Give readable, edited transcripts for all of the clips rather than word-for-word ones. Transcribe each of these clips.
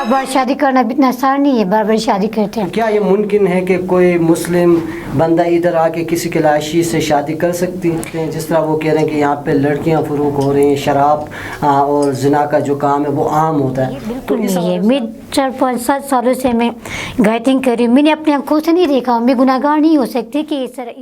बार बार शादी करना भी इतना आसान नहीं है, बार बार शादी करते हैं। क्या ये मुमकिन है कि कोई मुस्लिम बंदा इधर आके किसी कलाशी से शादी कर सकती है? जिस तरह वो कह रहे हैं कि यहाँ पे लड़कियाँ फरोख हो रही हैं, शराब और जिना का जो काम है वो आम होता है। बिल्कुल नहीं है। मैं 4-5-7 सालों से मैं गाइडिंग कर रही हूँ, मैंने अपनी आंखों से नहीं देखा, मैं गुनाहगार नहीं हो सकती कि इस तरह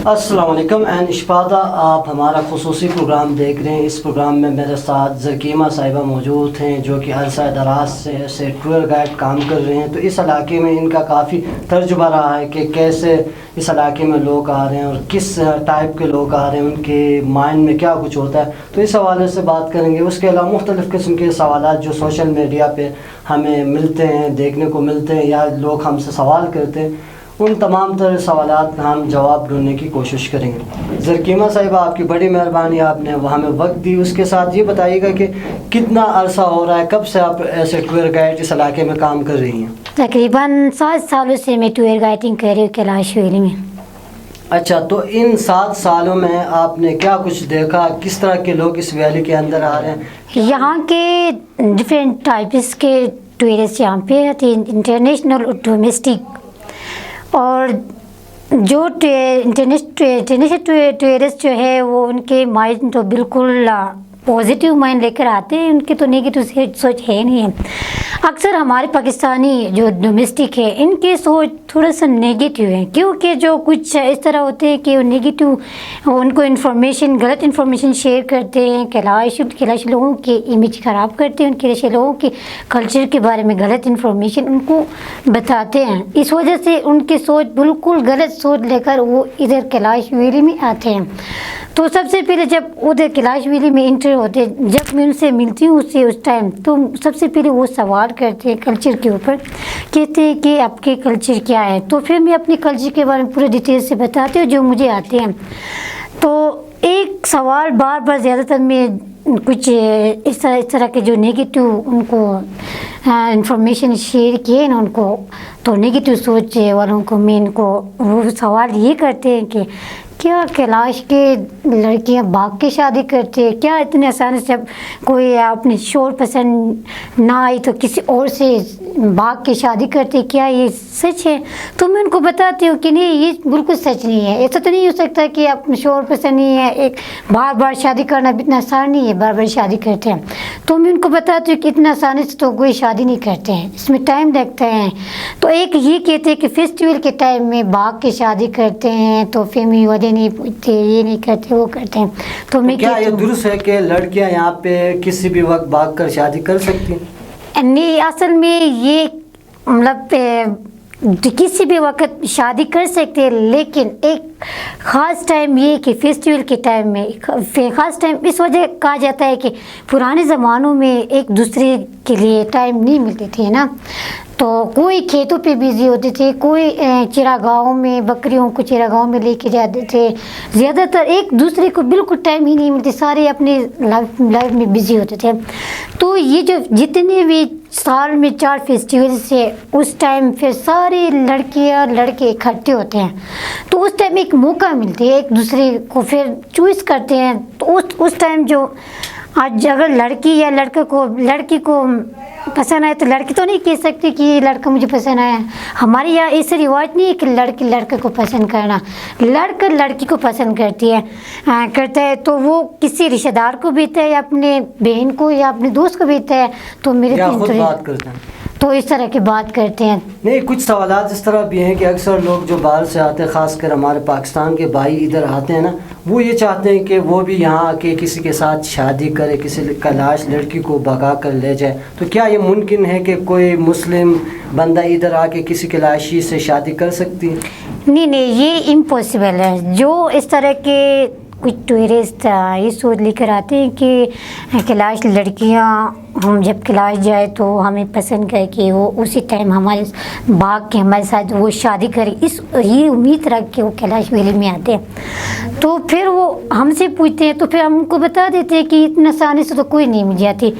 अस्सलाम वालेकुम एंड इशफादा, आप हमारा खुसूसी प्रोग्राम देख रहे हैं। इस प्रोग्राम में मेरे साथ ज़कीमा साहिबा मौजूद हैं जो कि अरसा दराज से टूर गाइड काम कर रहे हैं। तो इस इलाके में इनका काफ़ी तजुर्बा रहा है कि कैसे इस इलाके में लोग आ रहे हैं और किस टाइप के लोग आ रहे हैं, उनके माइंड में क्या कुछ होता है। तो इस हवाले से बात करेंगे। उसके अलावा मुख्तलिफ़ किस्म के सवाल जो सोशल मीडिया पर हमें मिलते हैं, देखने को मिलते हैं या लोग हमसे सवाल करते हैं, उन तमाम तरह सवालात का हम जवाब ढूंढने की कोशिश करेंगे। ज़कीमा साहिबा, आपकी बड़ी मेहरबानी, आपने हमें वक्त दी। उसके साथ ये बताइएगा कि कितना अरसा हो रहा है, कब से आप ऐसे टूर गाइड इस इलाके में काम कर रही हैं? तकरीबन 7 सालों से मैं टूर गाइडिंग कर रही हूँ कैलाश वैली में। अच्छा, तो इन 7 सालों में आपने क्या कुछ देखा? किस तरह के लोग इस वैली के अंदर आ रहे हैं? यहाँ के डिफरेंट टाइप्स के टूरिस्ट यहाँ पे आते हैं, इंटरनेशनल और डोमेस्टिक। और जो इंटरनेशनल टूरिस्ट जो है वो उनके माइंड तो बिल्कुल पॉजिटिव माइंड लेकर आते हैं, उनकी तो नेगेटिव सोच है नहीं है। अक्सर हमारे पाकिस्तानी जो डोमेस्टिक है इनकी सोच थोड़ा सा नेगेटिव है, क्योंकि जो कुछ इस तरह होते हैं कि वो नेगेटिव, उनको इन्फॉर्मेशन, गलत इन्फॉर्मेशन शेयर करते हैं, कैलाश लोगों की इमेज ख़राब करते हैं, कैलाश लोगों के कल्चर के बारे में गलत इन्फॉर्मेशन उनको बताते हैं। इस वजह से उनकी सोच बिल्कुल गलत सोच लेकर वो इधर कैलाश वैली में आते हैं। तो सबसे पहले जब उधर कैलाश वैली में इंटर होते, जब मैं उनसे मिलती हूँ उससे उस टाइम, तो सबसे पहले वो सवाल करते हैं कल्चर के ऊपर, कहते हैं कि आपके कल्चर क्या है। तो फिर मैं अपने कल्चर के बारे में पूरे डिटेल से बताती हूँ जो मुझे आते हैं। तो एक सवाल बार बार ज़्यादातर मैं कुछ इस तरह के जो नेगेटिव उनको इंफॉर्मेशन शेयर किए ना उनको, तो नेगेटिव सोच वालों को मैं इनको वो सवाल ये करते हैं कि क्या कैलाश के लड़कियां भाग के शादी करती है? क्या इतने आसानी से जब कोई अपनी शोर पसंद ना आई तो किसी और से भाग के शादी करती है? क्या ये सच है? तो मैं उनको बताती हूँ कि नहीं, ये बिल्कुल सच नहीं है। ऐसा तो नहीं हो सकता कि आप शोर पसंद नहीं है, एक बार बार शादी करना भी इतना आसान नहीं है, बार बार शादी करते हैं। तो मैं उनको बताती हूँ कि इतना आसानी से तो कोई शादी नहीं करते हैं, इसमें टाइम लगता है। तो एक ये कहते हैं कि फेस्टिवल के टाइम में भाग के शादी करते हैं, तो फैमिली वाले नहीं पूछते, ये नहीं करते, वो करते हैं। तो मैं क्या ये दुरुस्त है कि लड़कियां यहाँ पे किसी भी वक्त भाग कर शादी कर सकती हैं? नहीं, असल में ये मतलब किसी भी वक्त शादी कर सकते हैं, लेकिन एक ख़ास टाइम ये कि फेस्टिवल के टाइम में ख़ास टाइम इस वजह कहा जाता है कि पुराने ज़मानों में एक दूसरे के लिए टाइम नहीं मिलते थे ना, तो कोई खेतों पे बिज़ी होते थे, कोई चिरागाहों में बकरियों को चिरागाहों में लेके जाते थे। ज़्यादातर एक दूसरे को बिल्कुल टाइम ही नहीं मिलते, सारे अपने लाइफ में बिज़ी होते थे। तो ये जो जितने भी साल में 4 फेस्टिवल से उस टाइम फिर सारे लड़कियां लड़के इकट्ठे होते हैं, तो उस टाइम एक मौका मिलती है, एक दूसरे को फिर चॉइस करते हैं। तो उस टाइम जो आज अगर लड़की या लड़की को पसंद आए, तो लड़की तो नहीं कह सकती कि लड़का मुझे पसंद आया। हमारे यहाँ ऐसे रिवाज नहीं है कि लड़की लड़के को पसंद करना, लड़का लड़की को पसंद करता है तो वो किसी रिश्तेदार को भेजता है या अपने बहन को या अपने दोस्त को भेजता है। तो मेरे बात करते हैं तो इस तरह की बात करते हैं। नहीं, कुछ सवालात इस तरह भी हैं कि अक्सर लोग जो बाहर से आते हैं, ख़ासकर हमारे पाकिस्तान के भाई इधर आते हैं ना, वो ये चाहते हैं कि वो भी यहाँ आके किसी के साथ शादी करे, किसी कैलाश लड़की को भगा कर ले जाए। तो क्या ये मुमकिन है कि कोई मुस्लिम बंदा इधर आके किसी कैलाशी से शादी कर सकती है? नहीं, ये इम्पॉसिबल है। जो इस तरह के कुछ टूरिस्ट ये सोच लेकर आते हैं कि कैलाश लड़कियाँ, हम जब कैलाश जाए तो हमें पसंद करे कि वो उसी टाइम हमारे भाग के हमारे साथ वो शादी करे, ये उम्मीद रख के वो कैलाश वैली में आते हैं। तो फिर वो हमसे पूछते हैं, तो फिर हम उनको बता देते हैं कि इतनी आसानी से तो कोई नहीं मिल जाती।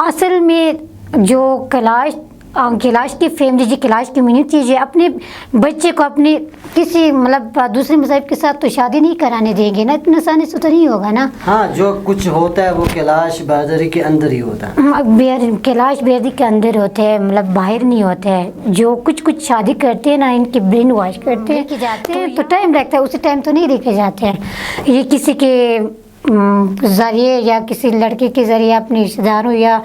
असल में जो कैलाश कैलाश की फैमिली जी, कैलाश कम्युनिटी जी अपने बच्चे को अपने किसी मतलब दूसरे मज़हब के साथ तो शादी नहीं कराने देंगे ना, इतना आसानी से तो नहीं होगा ना। हाँ, जो कुछ होता है वो कैलाश बहादुरी के अंदर ही होता है। कैलाश बेदी के अंदर होते हैं, मतलब बाहर नहीं होते हैं। जो कुछ शादी करते हैं ना, इनके ब्रेन वॉश करते हैं जाते हैं तो टाइम लगता है, उसी टाइम तो नहीं लेके जाते हैं। ये किसी के ज़रिए या किसी लड़के के ज़रिए अपने रिश्तेदारों या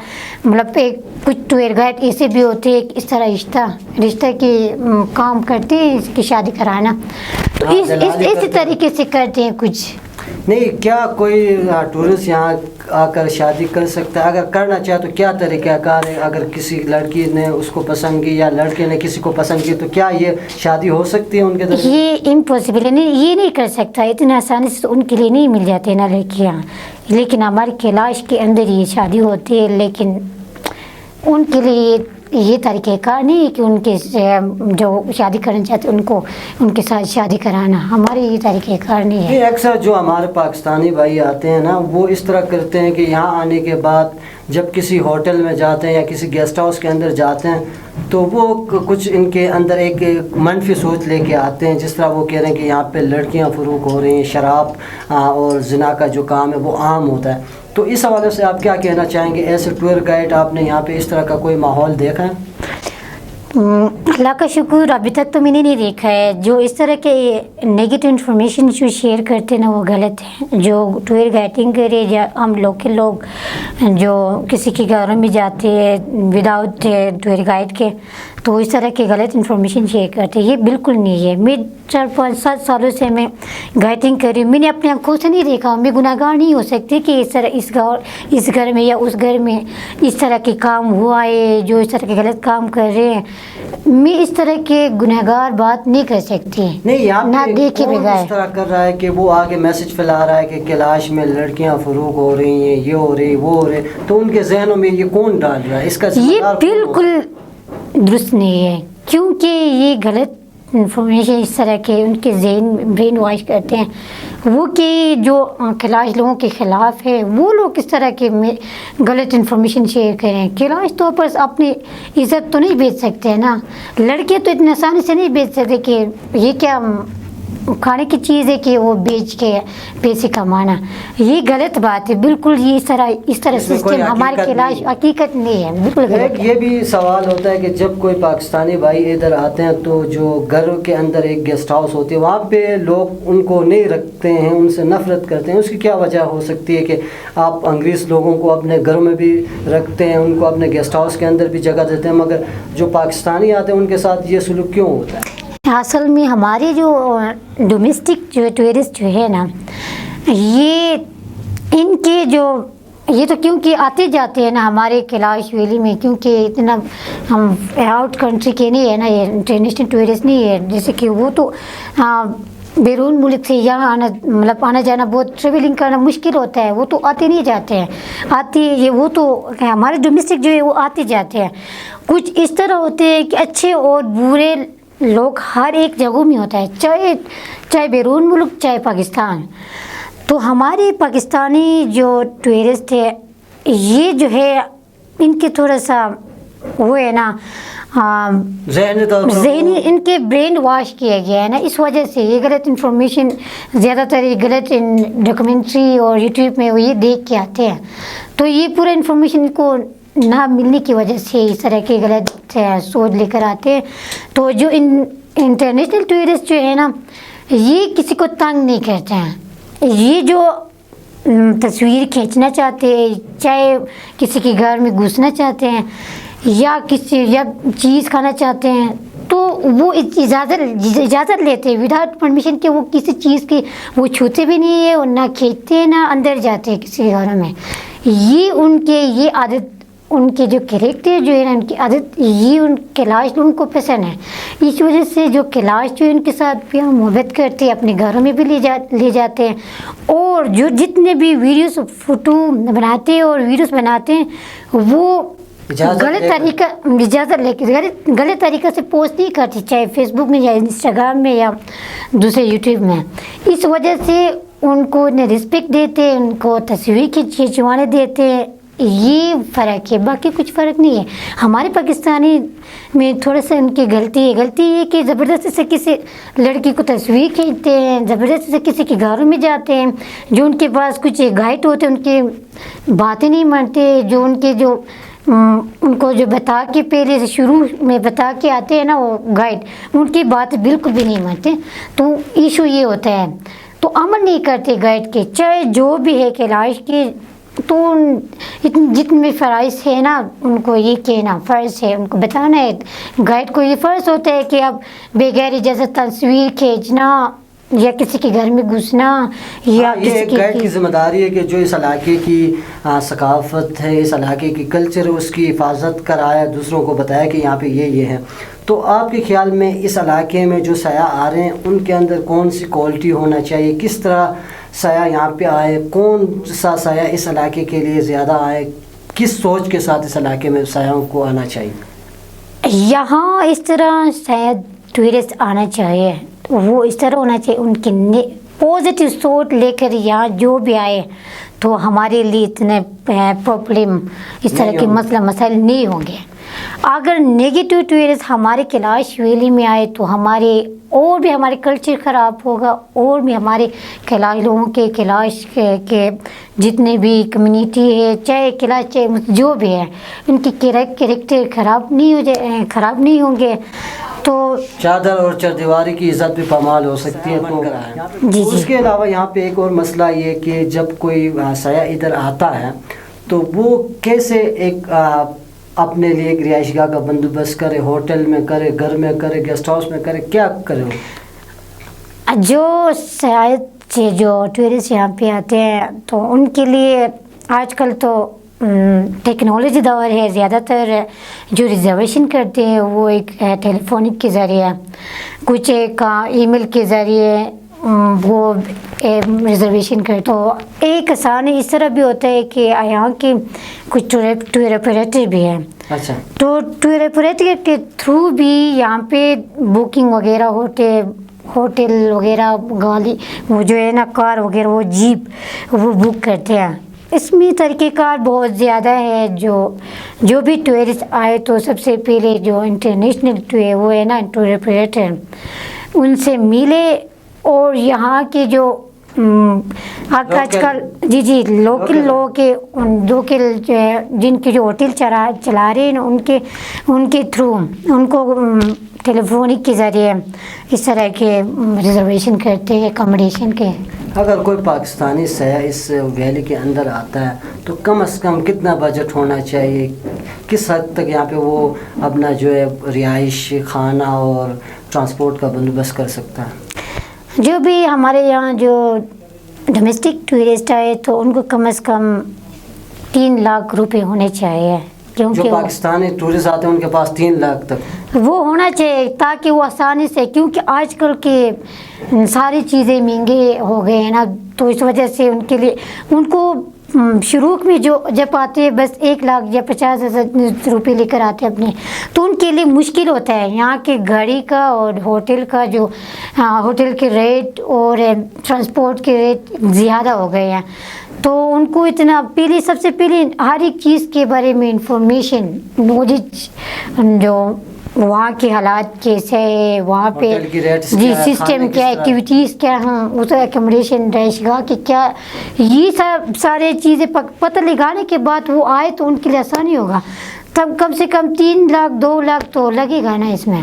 मतलब एक कुछ टूर गाइड ऐसे भी होते हैं, इस तरह रिश्ता की काम करते हैं इसकी शादी कराना, तो इसी तरीके से करते हैं कुछ। नहीं, क्या कोई टूरिस्ट यहाँ आकर शादी कर सकता है? अगर करना चाहे तो क्या तरीक़ाकार है? अगर किसी लड़की ने उसको पसंद की या लड़के ने किसी को पसंद की तो क्या ये शादी हो सकती है उनके तरफ? ये इम्पॉसिबल है, नहीं ये नहीं कर सकता, इतनी आसानी से तो उनके लिए नहीं मिल जाते ना लड़कियाँ। लेकिन हमारे कैलाश के अंदर ये शादी होती है, लेकिन उनके लिए ये तरीक़ेकार नहीं है कि उनके जो शादी करना चाहते उनको उनके साथ शादी कराना, हमारे ये तरीक़ेकार नहीं है। ये अक्सर जो हमारे पाकिस्तानी भाई आते हैं ना, वो इस तरह करते हैं कि यहाँ आने के बाद जब किसी होटल में जाते हैं या किसी गेस्ट हाउस के अंदर जाते हैं तो वो कुछ इनके अंदर एक मनफी सोच लेके आते हैं, जिस तरह वो कह रहे हैं कि यहाँ पे लड़कियाँ फ़रोग़ हो रही हैं, शराब और ज़िना का जो काम है वो आम होता है। तो इस हवाले से आप क्या कहना चाहेंगे? ऐसे टूर गाइड आपने यहाँ पे इस तरह का कोई माहौल देखा है? अल्लाह का शुक्र अभी तक तो मैंने नहीं देखा है। जो इस तरह के नेगेटिव इन्फॉर्मेशन जो शेयर करते हैं ना वो गलत है। जो टूर गाइडिंग करे या हम लोकल लोग जो किसी के घरों में जाते हैं विदाउट टूर गाइड के, तो इस तरह के गलत इन्फॉर्मेशन शेयर करते हैं, ये बिल्कुल नहीं है। मैं 4-5-7 सालों से मैं गाइडिंग कर रही हूँ, मैंने अपनी आंखों से नहीं देखा। मैं गुनाहगार नहीं हो सकती कि इस तरह इस घर में या उस घर में इस तरह के काम हुआ है, जो इस तरह के गलत काम कर रहे हैं, मैं इस तरह के गुनहगार बात नहीं कर सकती। नहीं, यहाँ ना देखे बगैर इस तरह कर रहा है कि वो आगे मैसेज फैला रहा है कि कैलाश में लड़कियाँ फ़रोग़ हो रही हैं, ये हो रही वो हो रही, तो उनके जहनों में ये कौन डाल रहा है? इसका ये बिल्कुल दुरुस्त नहीं है, क्योंकि ये गलत इन्फॉर्मेशन इस तरह के उनके जहन ब्रेन वॉश करते हैं वो कि जो कैलाश लोगों के ख़िलाफ़ है वो लोग किस तरह के गलत इन्फॉर्मेशन शेयर करें। कैलाश तो पर अपनी इज़्ज़त तो नहीं बेच सकते हैं ना, लड़के तो इतनी आसानी से नहीं बेच सकते कि ये क्या खाने की चीज़ है कि वो बेच के पैसे कमाना, ये गलत बात है बिल्कुल। ये इस तरह सिस्टम हमारे कैलाश हकीकत नहीं है, बिल्कुल गलत है। ये भी सवाल होता है कि जब कोई पाकिस्तानी भाई इधर आते हैं तो जो घर के अंदर एक गेस्ट हाउस होती है वहाँ पे लोग उनको नहीं रखते हैं, उनसे नफ़रत करते हैं। उसकी क्या वजह हो सकती है कि आप अंग्रेज़ लोगों को अपने घरों में भी रखते हैं, उनको अपने गेस्ट हाउस के अंदर भी जगह देते हैं, मगर जो पाकिस्तानी आते हैं उनके साथ ये सलूक क्यों होता है? असल में हमारे जो डोमेस्टिक जो टूरिस्ट जो है ना, ये इनके जो ये तो क्योंकि आते जाते हैं ना हमारे कैलाश वैली में, क्योंकि इतना हम आउट कंट्री के नहीं है ना, ये इंटरनेशनल टूरिस्ट नहीं है। जैसे कि वो तो बैरून मुल्क से यहाँ आना मतलब आना जाना बहुत ट्रेवलिंग करना मुश्किल होता है, वो तो आते नहीं जाते हैं। वो तो हमारे डोमेस्टिक जो है वो आते जाते हैं। कुछ इस तरह होते हैं कि अच्छे और बुरे लोग हर एक जगह में होता है, चाहे बैरून मुल्क चाहे पाकिस्तान। तो हमारे पाकिस्तानी जो टूरिस्ट है ये जो है इनके थोड़ा सा वो है ना ज़हनी इनके ब्रेन वॉश किया गया है ना, इस वजह से ये गलत इन्फॉर्मेशन ज़्यादातर ये गलत डॉक्यूमेंट्री और यूट्यूब में वो ये देख के आते हैं, तो ये पूरा इन्फॉर्मेशन को ना मिलने की वजह से इस तरह के गलत सोच लेकर आते हैं। तो जो इंटरनेशनल टूरिस्ट जो है ना ये किसी को तंग नहीं करते हैं, ये जो तस्वीर खींचना चाहते हैं, चाहे किसी के घर में घुसना चाहते हैं या चीज़ खाना चाहते हैं, तो वो इजाज़त लेते हैं विदाउट परमिशन के। वो किसी चीज़ की वो छूते भी नहीं है और ना खींचते हैं ना अंदर जाते हैं किसी घरों में। ये आदत उनके जो कैरेक्टर जो है ना उनकी आदत ये उन कैलाश लोगों को पसंद है। इस वजह से जो कैलाश जो उनके साथ प्यार मोहब्बत करते हैं अपने घरों में भी ले जाते हैं। और जो जितने भी वीडियोस फ़ोटो बनाते हैं और वीडियोस बनाते हैं वो गलत तरीक़ा से पोस्ट नहीं करते, चाहे फेसबुक में या इंस्टाग्राम में या दूसरे यूट्यूब में। इस वजह से उनको रिस्पेक्ट देते हैं, उनको तस्वीर खिंचवाने देते हैं, یہ فرق ہے, باقی کچھ فرق نہیں ہے. ہمارے پاکستانی میں تھوڑا سا ان کی غلطی یہ کہ زبردستی سے کسی لڑکی کو تصویر کھینچتے ہیں, زبردستی سے کسی کے گھروں میں جاتے ہیں, جو ان کے پاس کچھ گائیڈ ہوتے ہیں ان کی باتیں نہیں مانتے, جو ان کے جو ان کو جو بتا کے پہلے سے شروع میں بتا کے آتے ہیں نا وہ گائیڈ, ان کی بات بالکل بھی نہیں مانتے. تو ایشو یہ ہوتا ہے, تو عمل نہیں کرتے گائیڈ کے, چاہے جو بھی ہے کیلاش کی. تو جتنے فرائض ہے نا ان کو یہ کہنا فرض ہے, ان کو بتانا ہے. گائیڈ کو یہ فرض ہوتا ہے کہ اب بغیر اجازت تصویر کھینچنا یا کسی کے گھر میں گھسنا یا یہ گائیڈ کی ذمہ داری ہے کہ جو اس علاقے کی ثقافت ہے, اس علاقے کی کلچر ہے, اس کی حفاظت کرائے, دوسروں کو بتایا کہ یہاں پہ یہ ہے. تو آپ کے خیال میں اس علاقے میں جو سیاح آ رہے ہیں ان کے اندر کون سی کوالٹی ہونا چاہیے, کس طرح سیاح یہاں پہ آئے, کون سا سیاح اس علاقے کے لیے زیادہ آئے, کس سوچ کے ساتھ اس علاقے میں سیاحوں کو آنا چاہیے؟ یہاں اس طرح سیاح ٹورسٹ آنا چاہیے, وہ اس طرح ہونا چاہیے ان کی پازیٹیو سوچ لے کر یہاں جو بھی آئے تو ہمارے لیے اتنے پرابلم اس طرح کے مسائل نہیں ہوں گے. اگر نیگیٹو ٹورسٹ ہمارے کیلاش ویلی میں آئے تو ہمارے کلچر خراب ہوگا, اور بھی ہمارے کیلاش لوگوں کے کیلاش کے جتنے بھی کمیونٹی ہے, چاہے کیلاش چاہے جو بھی ہے, ان کی کریکٹر خراب نہیں ہوں گے. تو چادر اور چاردیواری کی عزت بھی پامال ہو سکتی ہے. جی اس کے علاوہ یہاں پہ ایک اور مسئلہ یہ کہ جب کوئی سیاح ادھر آتا ہے تو وہ کیسے ایک اپنے لیے ایک رہائش گاہ کا بندوبست کرے, ہوٹل میں کرے, گھر میں کرے, گیسٹ ہاؤس میں کرے, کیا کرے؟ جو سیاحت سے جو ٹورسٹ یہاں پہ آتے ہیں تو ان کے لیے آج کل تو ٹیکنالوجی دور ہے, زیادہ تر جو ریزرویشن کرتے ہیں وہ ایک ٹیلی فونک کے ذریعے, کچھ ایک ای میل کے ذریعے وہ ریزرویشن کرتے. تو ایک آسان اس طرح بھی ہوتا ہے کہ یہاں کے کچھ ٹور آپریٹر بھی ہیں. اچھا, تو ٹور آپریٹر کے تھرو بھی یہاں پہ بکنگ وغیرہ ہوٹل وغیرہ, گاڑی وہ جو ہے نا کار وغیرہ, وہ جیپ وہ بک کرتے ہیں. اس میں طریقہ کار بہت زیادہ ہے. جو بھی ٹورسٹ آئے تو سب سے پہلے جو انٹرنیشنل وہ ہے نا ٹور آپریٹر, ان سے ملے, اور یہاں کے جو آج کل جی لوکل لوگ لوکل جن کے جو ہوٹل چلا رہے ہیں ان کے تھرو ان کو ٹیلی فونک کے ذریعے اس طرح کے ریزرویشن کرتے ہیں اکاموڈیشن کے. اگر کوئی پاکستانی سیاح اس ویلی کے اندر آتا ہے تو کم از کم کتنا بجٹ ہونا چاہیے, کس حد تک یہاں پہ وہ اپنا جو ہے رہائش, کھانا اور ٹرانسپورٹ کا بندوبست کر سکتا ہے؟ جو بھی ہمارے یہاں جو ڈومیسٹک ٹورسٹ آئے تو ان کو کم از کم 3 لاکھ روپے ہونے چاہیے. جو پاکستانی ٹورسٹ آتے ہیں ان کے پاس 3 لاکھ تک وہ ہونا چاہیے, تاکہ وہ آسانی سے, کیونکہ آج کل کے ساری چیزیں مہنگے ہو گئے ہیں نا, تو اس وجہ سے ان کے لیے ان کو شروع میں جب آتے ہیں بس 1 لاکھ یا 50,000 روپے لے کر آتے ہیں اپنے, تو ان کے لیے مشکل ہوتا ہے. یہاں کے گاڑی کا اور ہوٹل کا جو ہوٹل کے ریٹ اور ٹرانسپورٹ کے ریٹ زیادہ ہو گئے ہیں. تو ان کو اتنا سب سے پہلے ہر ایک چیز کے بارے میں انفارمیشن نالج, جو وہاں کے حالات کیسے ہے, وہاں پہ جی سسٹم کیا, ایکٹیویٹیز کیا ہیں, اس اکاموڈیشن رہائش گاہ کے کیا, یہ سب سارے چیزیں پتہ لگانے کے بعد وہ آئے تو ان کے لیے آسانی ہوگا. تب کم سے کم 3 لاکھ 2 لاکھ تو لگے گا نا اس میں.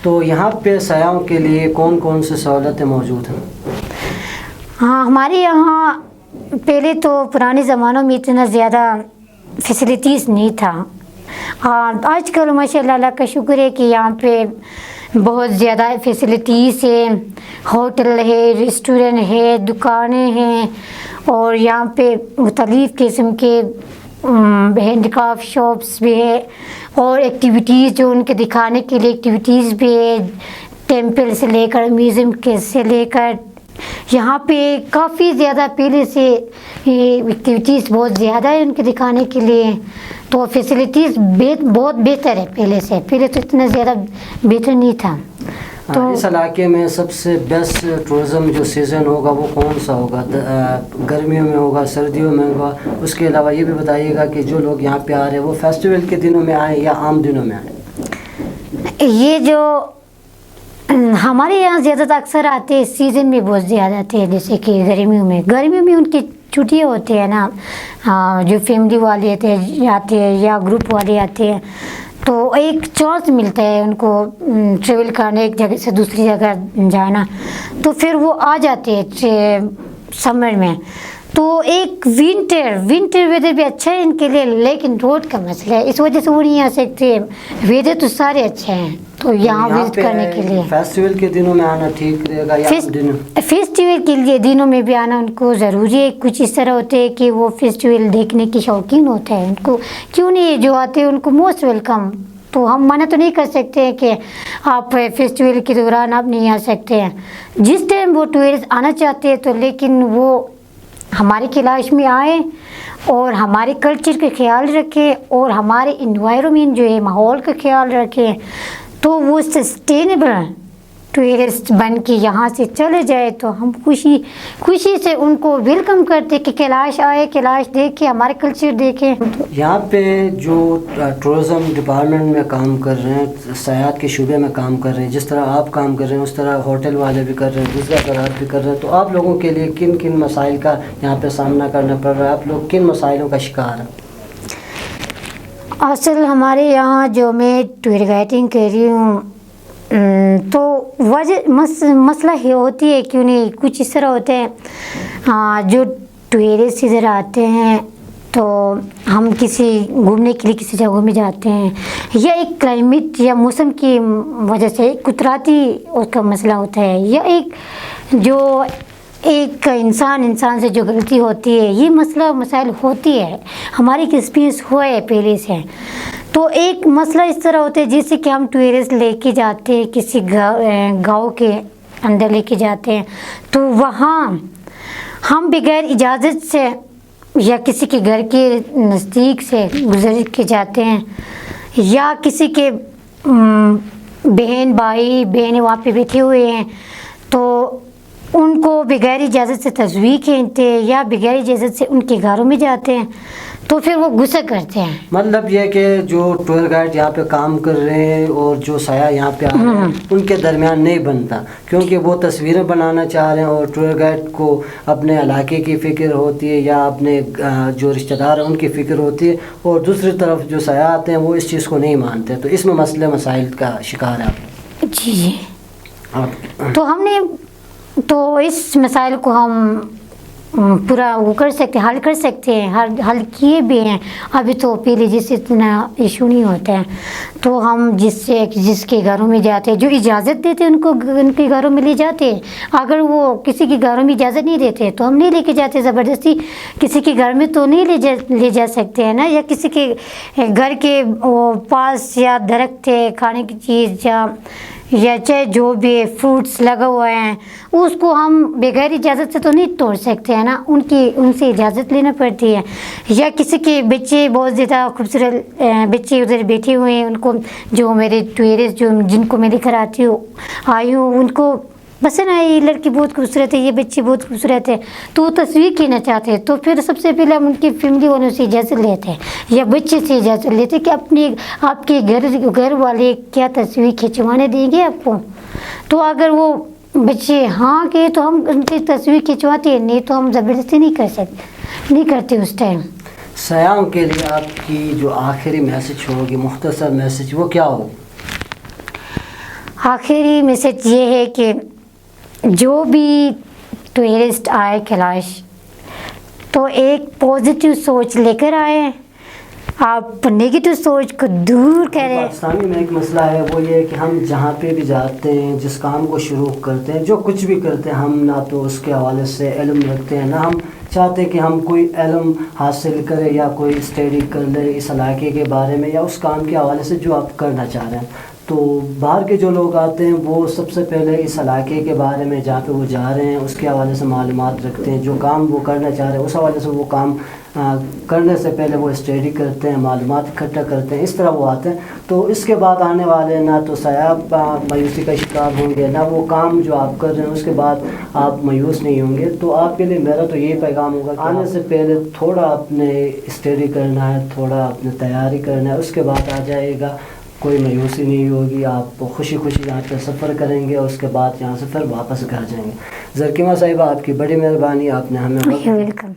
تو یہاں پہ سیاحوں کے لیے کون کون سی سہولتیں موجود ہیں؟ ہاں, ہمارے یہاں پہلے تو پرانے زمانوں میں اتنا زیادہ فیسلٹیز نہیں تھا. ہاں, آج کل ماشاء اللہ کا شکر ہے کہ یہاں پہ بہت زیادہ فیسلٹیز ہے, ہوٹل ہے, ریسٹورنٹ ہے, دکانیں ہیں, اور یہاں پہ مختلف قسم کے ہینڈ کرافٹ شاپس بھی ہے, اور ایکٹیویٹیز جو ان کے دکھانے کے لیے ایکٹیویٹیز بھی ہے, ٹیمپل سے لے کر میوزیم سے لے کر یہاں پہ کافی زیادہ پہلے سے ایکٹیویٹیز بہت زیادہ ہے ان کے دکھانے کے لیے. تو فیسلٹیز بہت بہتر ہے پہلے سے, پہلے تو اتنا زیادہ بہتر نہیں تھا. اس علاقے میں سب سے بیسٹ ٹورزم جو سیزن ہوگا وہ کون سا ہوگا؟ گرمیوں میں ہوگا، سردیوں میں ہوگا؟ اس کے علاوہ یہ بھی بتائیے گا کہ جو لوگ یہاں پہ آ رہے ہیں وہ فیسٹیول کے دنوں میں آئیں یا عام دنوں میں آئیں؟ یہ جو ہمارے یہاں زیادہ تر اکثر آتے ہیں سیزن میں بہت زیادہ آتے ہیں، جیسے کہ گرمیوں میں ان کی چھٹیاں ہوتی ہیں نا، جو فیملی والے آتے ہیں یا گروپ والے آتے ہیں، تو ایک چانس ملتا ہے ان کو ٹریول کرنے، ایک جگہ سے دوسری جگہ جانا، تو پھر وہ آ جاتے ہیں سمر میں۔ تو ایک ونٹر ویدر بھی اچھا ہے ان کے لیے، لیکن روڈ کا مسئلہ ہے، اس وجہ سے وہ نہیں آ سکتے۔ ویدر تو سارے اچھے ہیں تو یہاں وزٹ کرنے کے لیے فیسٹیول کے دنوں میں آنا ٹھیک رہے گا یا فیسٹیول کے لیے دنوں میں بھی آنا ان کو ضروری ہے۔ کچھ اس طرح ہوتے ہیں کہ وہ فیسٹیول دیکھنے کی شوقین ہوتا ہے، ان کو کیوں نہیں، جو آتے ہیں ان کو موسٹ ویلکم۔ تو ہم منع تو نہیں کر سکتے کہ آپ فیسٹیول کے دوران آپ نہیں آ سکتے ہیں، جس ٹائم وہ ٹورسٹ آنا چاہتے ہیں تو، لیکن وہ ہمارے کیلاش میں آئیں اور ہمارے کلچر کا خیال رکھیں اور ہمارے انوائرمنٹ جو ہے ماحول کا خیال رکھیں، تو وہ سسٹینیبل ٹورسٹ بن کے یہاں سے چلے جائے، تو ہم خوشی سے ان کو ویلکم کرتے کہ کیلاش آئے، کیلاش دیکھیں، ہمارے کلچر دیکھیں۔ یہاں پہ جو ٹورزم ڈپارٹمنٹ میں کام کر رہے ہیں، سیاحت کے شعبے میں کام کر رہے ہیں، جس طرح آپ کام کر رہے ہیں اس طرح ہوٹل والے بھی کر رہے ہیں، دوسرا افراد بھی کر رہے ہیں، تو آپ لوگوں کے لیے کن کن مسائل کا یہاں پہ سامنا کرنا پڑ رہا ہے؟ آپ لوگ کن مسائلوں کا شکار ہیں؟ اصل ہمارے یہاں جو میں ٹور گائیڈنگ کر رہی ہوں، تو مسئلہ ہی ہوتی ہے، کیوں نہیں، کچھ اس طرح ہوتے ہیں جو ٹورسٹ ادھر آتے ہیں تو ہم کسی گھومنے کے لیے کسی جگہوں میں جاتے ہیں، یا ایک کلائمیٹ یا موسم کی وجہ سے قدرتی اس کا مسئلہ ہوتا ہے، یا ایک انسان سے جو غلطی ہوتی ہے، یہ مسائل ہوتی ہے، ہماری ایکسپیرینس ہوا ہے پہلے سے۔ تو ایک مسئلہ اس طرح ہوتا ہے جیسے کہ ہم ٹورسٹ لے کے جاتے ہیں کسی گاؤں کے اندر لے کے جاتے ہیں، تو وہاں ہم بغیر اجازت سے یا کسی کے گھر کے نزدیک سے گزر کے جاتے ہیں، یا کسی کے بہن وہاں پہ بیٹھے ہوئے ہیں، تو ان کو بغیر اجازت سے تزویق کھینچتے ہیں یا بغیر اجازت سے ان کے گھروں میں جاتے ہیں، تو پھر وہ غصہ کرتے ہیں۔ مطلب یہ کہ جو ٹور گائیڈ یہاں پہ کام کر رہے ہیں اور جو سیاح یہاں پہ آ رہے ہیں ان کے درمیان نہیں بنتا، کیونکہ وہ تصویریں بنانا چاہ رہے ہیں اور ٹور گائیڈ کو اپنے علاقے کی فکر ہوتی ہے یا اپنے جو رشتہ دار ہیں ان کی فکر ہوتی ہے، اور دوسری طرف جو سیاح آتے ہیں وہ اس چیز کو نہیں مانتے، تو اس میں مسائل کا شکار ہے آپ؟ جی تو اس مسائل کو ہم پورا وہ کر سکتے، حل کر سکتے ہیں، حل کیے بھی ہیں، ابھی تو پہلے جس سے اتنا ایشو نہیں ہوتا ہے، تو ہم جس کے گھروں میں جاتے ہیں، جو اجازت دیتے ہیں ان کو ان کے گھروں میں لے جاتے ہیں، اگر وہ کسی کے گھروں میں اجازت نہیں دیتے تو ہم نہیں لے کے جاتے، زبردستی کسی کے گھر میں تو نہیں لے جا سکتے ہیں نا، یا کسی کے گھر کے پاس یا درخت ہے کھانے کی چیز یا چاہے جو بھی فروٹس لگا ہوا ہے اس کو ہم بغیر اجازت سے تو نہیں توڑ سکتے ہیں نا، ان سے اجازت لینا پڑتی ہے، یا کسی کے بچے بہت زیادہ خوبصورت بچے ادھر بیٹھے ہوئے ہیں، ان کو جو میرے ٹورسٹ جن کو میں لے کر آئی ہوں ان کو پسند آئی، یہ لڑکی بہت خوبصورت ہے، یہ بچی بہت خوبصورت ہے، تو وہ تصویر کھینچنا چاہتے ہیں، تو پھر سب سے پہلے ہم ان کی فیملی والوں سے اجازت لیتے ہیں یا بچے سے اجازت لیتے ہیں کہ آپ کے گھر والے کیا تصویر کھینچوانے دیں گے آپ کو، تو اگر وہ بچے ہاں کہ تو ہم ان کی تصویر کھینچواتے ہیں، نہیں تو ہم زبردستی نہیں کرتے اس ٹائم۔ سیاحوں کے لیے آپ کی جو آخری میسج ہوگی، مختصر میسج، وہ کیا ہوگی؟ آخری میسج یہ ہے کہ جو بھی ٹورسٹ آئے کیلاش تو ایک پازیٹیو سوچ لے کر آئے، آپ نیگیٹو سوچ کو دور کریں۔ پاکستانی میں ایک مسئلہ ہے، وہ یہ ہے کہ ہم جہاں پہ بھی جاتے ہیں، جس کام کو شروع کرتے ہیں، جو کچھ بھی کرتے ہیں، ہم نہ تو اس کے حوالے سے علم رکھتے ہیں، نہ ہم چاہتے کہ ہم کوئی علم حاصل کریں یا کوئی اسٹڈی کر لیں اس علاقے کے بارے میں یا اس کام کے حوالے سے جو آپ کرنا چاہ رہے ہیں۔ تو باہر کے جو لوگ آتے ہیں وہ سب سے پہلے اس علاقے کے بارے میں جہاں پہ وہ جا رہے ہیں اس کے حوالے سے معلومات رکھتے ہیں، جو کام وہ کرنا چاہ رہے ہیں اس حوالے سے وہ کام کرنے سے پہلے وہ اسٹڈی کرتے ہیں، معلومات اکٹھا کرتے ہیں، اس طرح وہ آتے ہیں. تو اس کے بعد آنے والے نہ تو سیاح مایوسی کا شکار ہوں گے، نہ وہ کام جو آپ کر رہے ہیں اس کے بعد آپ مایوس نہیں ہوں گے. تو آپ کے لیے میرا تو یہی پیغام ہوگا کہ آنے سے پہلے تھوڑا اپنے اسٹڈی کرنا ہے، تھوڑا اپنے تیاری کرنا ہے، اس کے بعد آ جائے گا. کوئی مایوسی نہیں ہوگی، آپ خوشی خوشی یہاں پہ سفر کریں گے، اس کے بعد یہاں سے پھر واپس گھر جائیں گے. زرکیمہ صاحبہ آپ کی بڑی مہربانی، آپ نے ہمیں ویلکم.